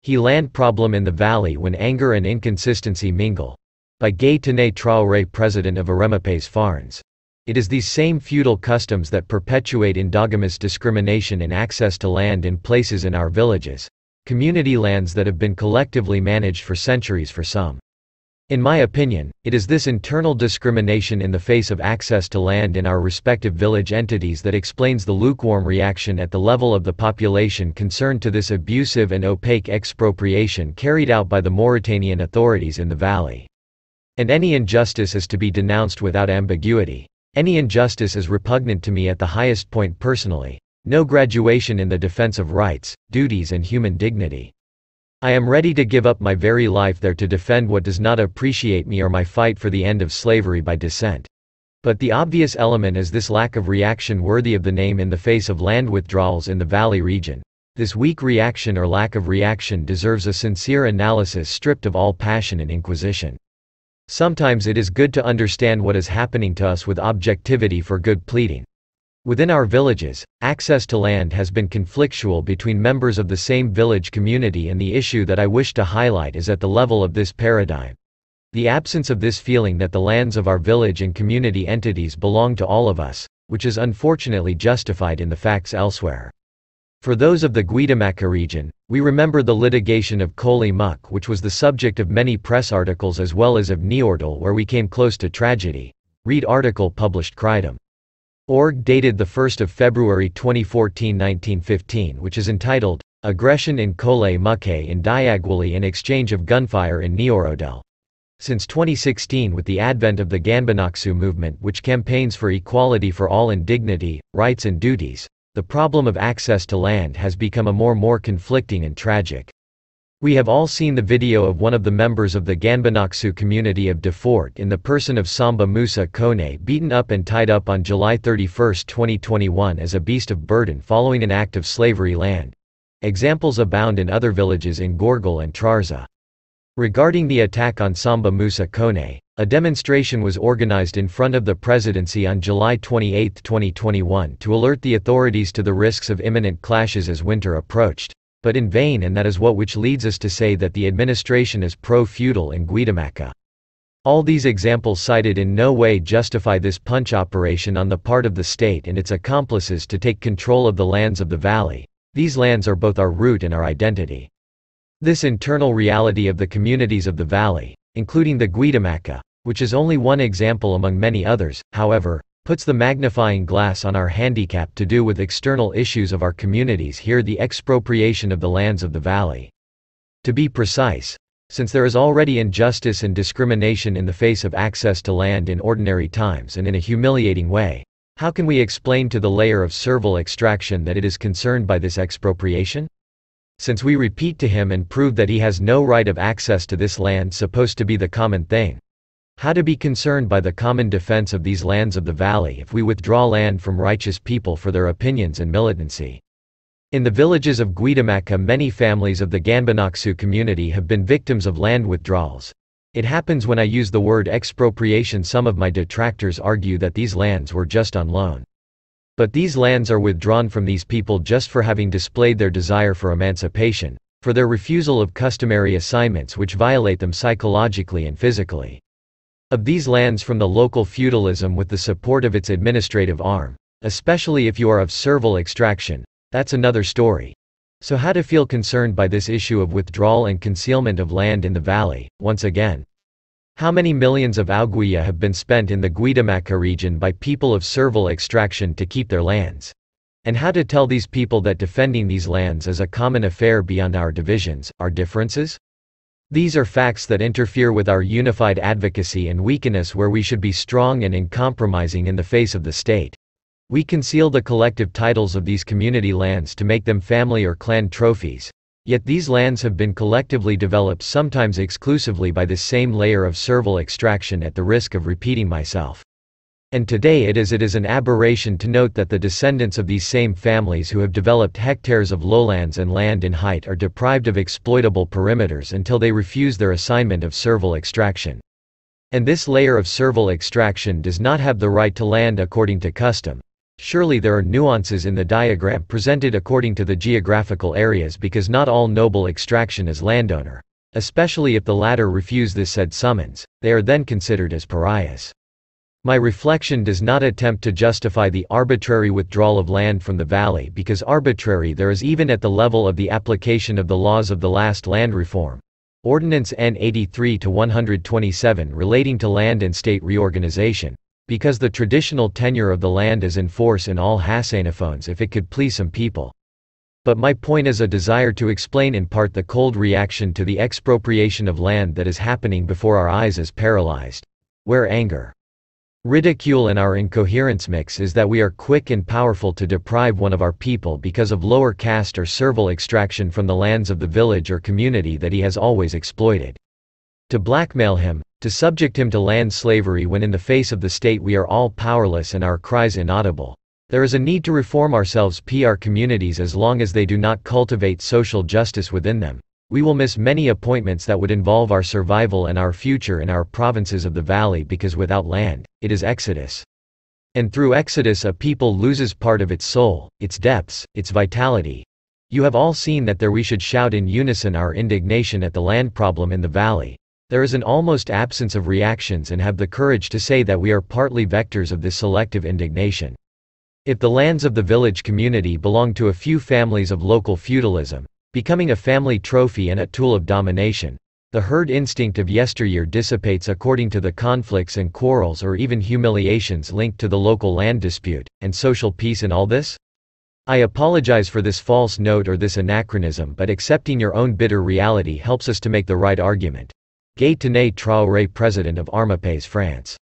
He land problem in the valley when anger and inconsistency mingle. By Gaye Tene Traoré, President of Aremapes Farns. It is these same feudal customs that perpetuate endogamous discrimination in access to land in places in our villages, community lands that have been collectively managed for centuries for some. In my opinion, it is this internal discrimination in the face of access to land in our respective village entities that explains the lukewarm reaction at the level of the population concerned to this abusive and opaque expropriation carried out by the Mauritanian authorities in the valley. And any injustice is to be denounced without ambiguity. Any injustice is repugnant to me at the highest point personally. No graduation in the defense of rights, duties and human dignity. I am ready to give up my very life there to defend what does not appreciate me or my fight for the end of slavery by descent. But the obvious element is this lack of reaction worthy of the name in the face of land withdrawals in the valley region. This weak reaction or lack of reaction deserves a sincere analysis stripped of all passion and inquisition. Sometimes it is good to understand what is happening to us with objectivity for good pleading. Within our villages, access to land has been conflictual between members of the same village community, and the issue that I wish to highlight is at the level of this paradigm. The absence of this feeling that the lands of our village and community entities belong to all of us, which is unfortunately justified in the facts elsewhere. For those of the Guidamacca region, we remember the litigation of Koli Muk, which was the subject of many press articles as well as of Niordal, where we came close to tragedy. Read article published Crydom.org dated 1 February 2014 1915, which is entitled, Aggression in Kole Muke in Diagwali and Exchange of Gunfire in Niorodel. Since 2016, with the advent of the Ganbanaksu movement, which campaigns for equality for all in dignity, rights and duties, the problem of access to land has become a more conflicting and tragic. We have all seen the video of one of the members of the Ganbanaksu community of Defort in the person of Samba Musa Kone beaten up and tied up on July 31, 2021 as a beast of burden following an act of slavery land. Examples abound in other villages in Gorgol and Trarza. Regarding the attack on Samba Musa Kone, a demonstration was organized in front of the presidency on July 28, 2021 to alert the authorities to the risks of imminent clashes as winter approached. But in vain, and that is which leads us to say that the administration is pro-feudal in Guidamacca. All these examples cited in no way justify this punch operation on the part of the state and its accomplices to take control of the lands of the valley. These lands are both our root and our identity. This internal reality of the communities of the valley, including the Guidamacca, which is only one example among many others, however, puts the magnifying glass on our handicap to do with external issues of our communities, here the expropriation of the lands of the valley. To be precise, since there is already injustice and discrimination in the face of access to land in ordinary times and in a humiliating way, how can we explain to the layer of servile extraction that it is concerned by this expropriation? Since we repeat to him and prove that he has no right of access to this land supposed to be the common thing, how to be concerned by the common defense of these lands of the valley if we withdraw land from righteous people for their opinions and militancy? In the villages of Guidamacca, many families of the Ganbanaksu community have been victims of land withdrawals. It happens when I use the word expropriation, some of my detractors argue that these lands were just on loan. But these lands are withdrawn from these people just for having displayed their desire for emancipation, for their refusal of customary assignments which violate them psychologically and physically. Of these lands from the local feudalism with the support of its administrative arm, especially if you are of servile extraction, that's another story. So how to feel concerned by this issue of withdrawal and concealment of land in the valley, once again? How many millions of Aguia have been spent in the Guidamacca region by people of servile extraction to keep their lands? And how to tell these people that defending these lands is a common affair beyond our divisions, our differences? These are facts that interfere with our unified advocacy and weaken us where we should be strong and uncompromising in the face of the state. We conceal the collective titles of these community lands to make them family or clan trophies. Yet these lands have been collectively developed, sometimes exclusively, by this same layer of servile extraction, at the risk of repeating myself. And today it is an aberration to note that the descendants of these same families who have developed hectares of lowlands and land in height are deprived of exploitable perimeters until they refuse their assignment of servile extraction. And this layer of servile extraction does not have the right to land according to custom. Surely there are nuances in the diagram presented according to the geographical areas, because not all noble extraction is landowner. Especially if the latter refuse this said summons, they are then considered as pariahs. My reflection does not attempt to justify the arbitrary withdrawal of land from the valley, because arbitrary there is even at the level of the application of the laws of the last land reform. Ordinance N 83-127 relating to land and state reorganization. Because the traditional tenure of the land is in force in all Hassanophones if it could please some people. But my point is a desire to explain in part the cold reaction to the expropriation of land that is happening before our eyes is paralyzed. Where anger, ridicule and our incoherence mix is that we are quick and powerful to deprive one of our people because of lower caste or servile extraction from the lands of the village or community that he has always exploited. To blackmail him, to subject him to land slavery when in the face of the state we are all powerless and our cries inaudible. There is a need to reform ourselves our communities as long as they do not cultivate social justice within them. We will miss many appointments that would involve our survival and our future in our provinces of the valley, because without land, it is exodus. And through exodus a people loses part of its soul, its depths, its vitality. You have all seen that there we should shout in unison our indignation at the land problem in the valley. There is an almost absence of reactions, and have the courage to say that we are partly vectors of this selective indignation. If the lands of the village community belong to a few families of local feudalism, becoming a family trophy and a tool of domination, the herd instinct of yesteryear dissipates according to the conflicts and quarrels or even humiliations linked to the local land dispute, and social peace in all this? I apologize for this false note or this anachronism, but accepting your own bitter reality helps us to make the right argument. Gaye Tene Traoré, President of Armapes, France.